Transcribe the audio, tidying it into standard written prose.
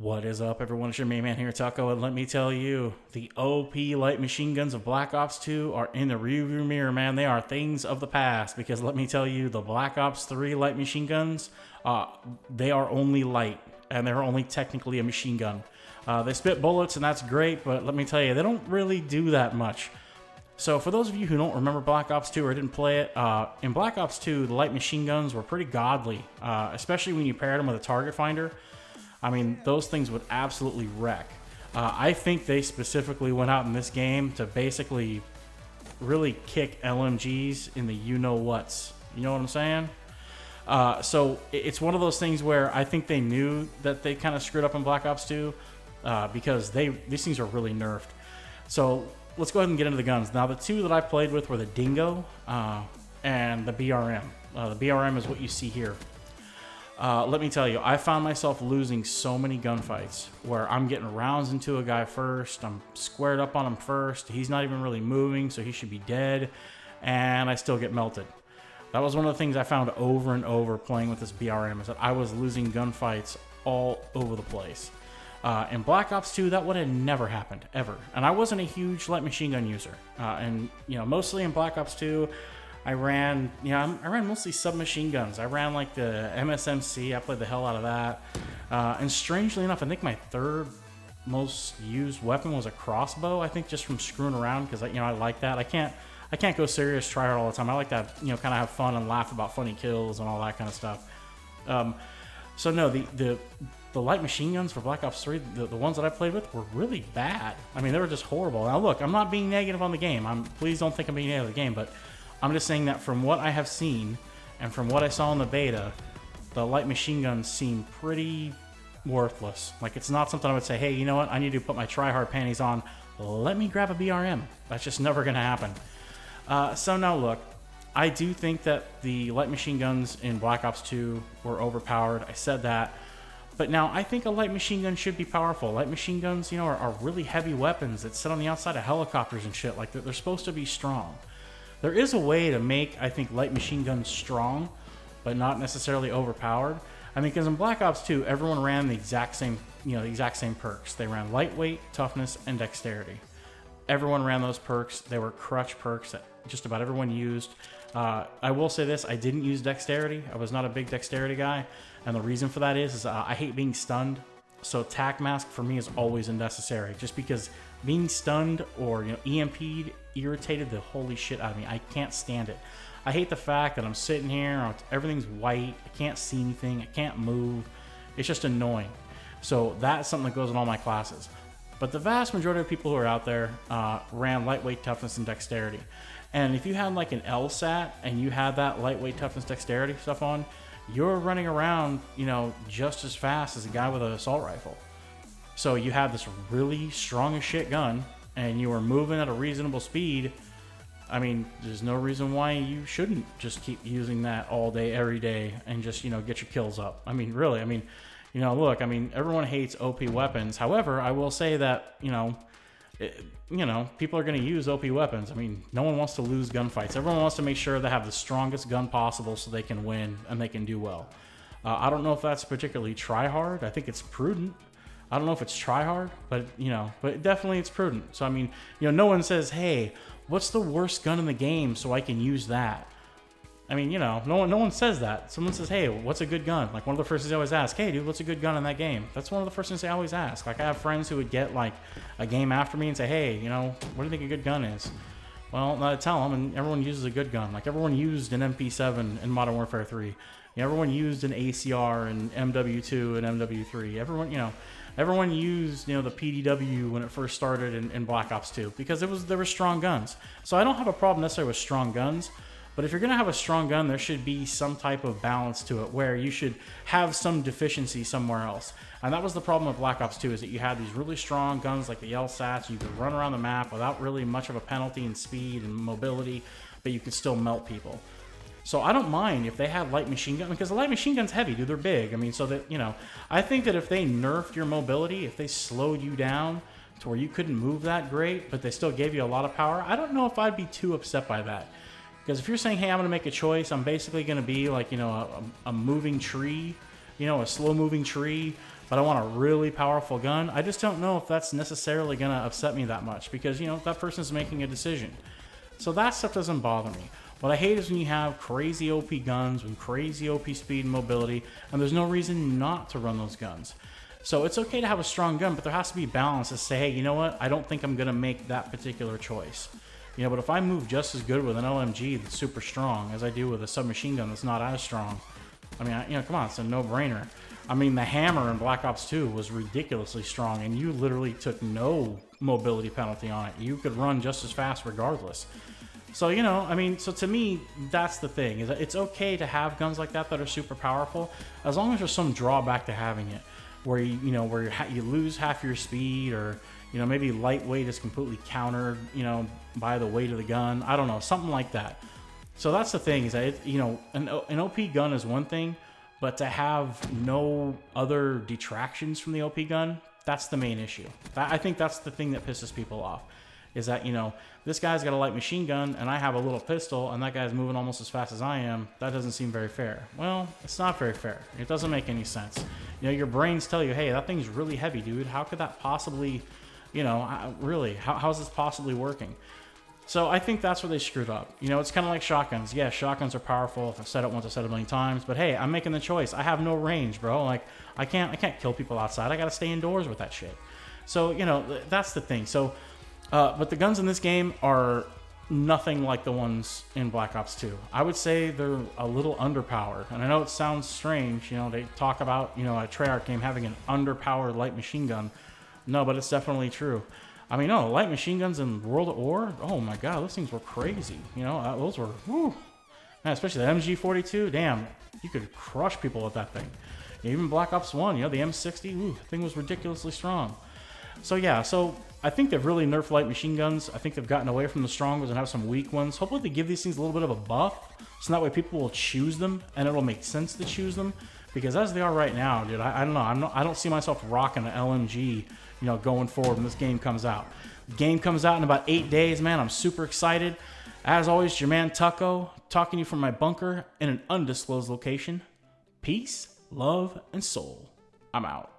What is up, everyone? It's your main man here, Taco, and let me tell you, the OP light machine guns of Black Ops 2 are in the rearview mirror, man. They are things of the past, because let me tell you, the Black Ops 3 light machine guns, they are only light, and they're only technically a machine gun. They spit bullets, and that's great, but let me tell you, they don't really do that much. So for those of you who don't remember Black Ops 2 or didn't play it, in Black Ops 2, the light machine guns were pretty godly, especially when you paired them with a target finder. I mean, those things would absolutely wreck. I think they specifically went out in this game to basically really kick LMGs in the you-know-whats. You know what I'm saying? So it's one of those things where I think they knew that they kind of screwed up in Black Ops 2 because these things are really nerfed. So let's go ahead and get into the guns. Now, the two that I played with were the Dingo and the BRM. The BRM is what you see here. Let me tell you, I found myself losing so many gunfights where I'm getting rounds into a guy first, I'm squared up on him first, he's not even really moving, so he should be dead, and I still get melted. That was one of the things I found over and over playing with this BRM, is that I was losing gunfights all over the place. In Black Ops 2, that would have never happened, ever. And I wasn't a huge light machine gun user. And, you know, mostly in Black Ops 2, I ran mostly submachine guns. I ran like the MSMC. I played the hell out of that. And strangely enough, I think my third most used weapon was a crossbow. I think just from screwing around because I like that. I can't go serious try hard all the time. I like to kind of have fun and laugh about funny kills and all that kind of stuff. So no, the light machine guns for Black Ops 3, the ones that I played with were really bad. I mean, they were just horrible. Now look, I'm not being negative on the game. Please don't think I'm being negative on the game, but I'm just saying that from what I have seen and from what I saw in the beta, the light machine guns seem pretty worthless. Like, it's not something I would say, hey, you know what? I need to put my try-hard panties on. Let me grab a BRM. That's just never going to happen. So now look, I do think that the light machine guns in Black Ops 2 were overpowered. I said that. But now I think a light machine gun should be powerful. Light machine guns, are really heavy weapons that sit on the outside of helicopters and shit. Like, they're supposed to be strong. There is a way to make, I think, light machine guns strong, but not necessarily overpowered. I mean, because in Black Ops 2, everyone ran the exact same perks. They ran lightweight, toughness, and dexterity. Everyone ran those perks. They were crutch perks that just about everyone used. I will say this, I didn't use dexterity. I was not a big dexterity guy, and the reason for that is I hate being stunned. So tac mask for me is always unnecessary, just because being stunned or EMP'd irritated the holy shit out of me. I can't stand it. I hate the fact that I'm sitting here, everything's white, I can't see anything, I can't move. It's just annoying. So that's something that goes in all my classes. But the vast majority of people who are out there ran lightweight, toughness, and dexterity. And if you had like an LSAT and you had that lightweight, toughness, dexterity stuff on, you're running around, just as fast as a guy with an assault rifle. So you have this really strong as shit gun, and you are moving at a reasonable speed. I mean, there's no reason why you shouldn't just keep using that all day, every day, and just, get your kills up. I mean, really, look, everyone hates OP weapons. However, I will say that, people are going to use OP weapons. I mean, no one wants to lose gunfights. Everyone wants to make sure they have the strongest gun possible so they can win and they can do well. I don't know if that's particularly try hard. I think it's prudent. I don't know if it's try hard, but definitely it's prudent. So no one says, hey, what's the worst gun in the game so I can use that? I mean, no one says that. Someone says, hey, what's a good gun? Like, one of the first things I always ask, hey, dude, what's a good gun in that game? That's one of the first things I always ask. Like, I have friends who would get like a game after me and say, hey, what do you think a good gun is? Well, I tell them, and everyone uses a good gun. Like, everyone used an MP7 in Modern Warfare 3. Everyone used an ACR and MW2 and MW3. Everyone used, the PDW when it first started in Black Ops 2 because there were strong guns. So I don't have a problem necessarily with strong guns, but if you're going to have a strong gun, there should be some type of balance to it where you should have some deficiency somewhere else. And that was the problem with Black Ops 2, is that you had these really strong guns like the LSATs. You could run around the map without really much of a penalty in speed and mobility, but you could still melt people. So I don't mind if they had light machine gun, because the light machine gun's heavy, dude. They're big. I mean, so that, I think that if they nerfed your mobility, if they slowed you down to where you couldn't move that great, but they still gave you a lot of power, I don't know if I'd be too upset by that. Because if you're saying, hey, I'm going to make a choice, I'm basically going to be like, a moving tree, a slow moving tree but I want a really powerful gun, I just don't know if that's necessarily going to upset me that much because, you know, that person's making a decision. So that stuff doesn't bother me. What I hate is when you have crazy OP guns with crazy OP speed and mobility, and there's no reason not to run those guns. So it's okay to have a strong gun, but there has to be balance to say, hey, you know what? I don't think I'm going to make that particular choice. You know, but if I move just as good with an LMG that's super strong as I do with a submachine gun that's not as strong, I mean, you know, come on, it's a no-brainer. I mean, the hammer in Black Ops 2 was ridiculously strong, and you literally took no mobility penalty on it. You could run just as fast regardless. So, you know, I mean, so to me, that's the thing. Is that it's okay to have guns like that are super powerful, as long as there's some drawback to having it, where you lose half your speed, or, you know, maybe lightweight is completely countered, you know, by the weight of the gun. I don't know, something like that. So that's the thing, is that, you know, an OP gun is one thing, but to have no other detractions from the OP gun, that's the main issue. I think that's the thing that pisses people off, is that, you know, this guy's got a light machine gun and I have a little pistol and that guy's moving almost as fast as I am. That doesn't seem very fair. Well, it's not very fair. It doesn't make any sense. You know, your brains tell you, hey, that thing's really heavy, dude. How could that possibly, you know, really, how's this possibly working? So I think that's where they screwed up. You know, it's kind of like shotguns. Yeah, shotguns are powerful. If I've said it once, I've said it a million times. But hey, I'm making the choice. I have no range, bro. Like, I can't kill people outside. I got to stay indoors with that shit. So, you know, that's the thing. So, but the guns in this game are nothing like the ones in Black Ops 2. I would say they're a little underpowered. And I know it sounds strange. You know, they talk about, you know, a Treyarch game having an underpowered light machine gun. No, but it's definitely true. I mean, no, light machine guns in World at War, oh my god, those things were crazy. You know, those were, whew. Man, especially the MG42, damn, you could crush people with that thing. Even Black Ops 1, you know, the M60, ooh, the thing was ridiculously strong. So yeah, so I think they've really nerfed light machine guns. I think they've gotten away from the strong ones and have some weak ones. Hopefully they give these things a little bit of a buff, so that way people will choose them, and it'll make sense to choose them. Because as they are right now, dude, I don't know, I don't see myself rocking an LMG, you know, going forward when this game comes out. The game comes out in about 8 days, man. I'm super excited. As always, your man Tucko, talking to you from my bunker in an undisclosed location. Peace, love, and soul. I'm out.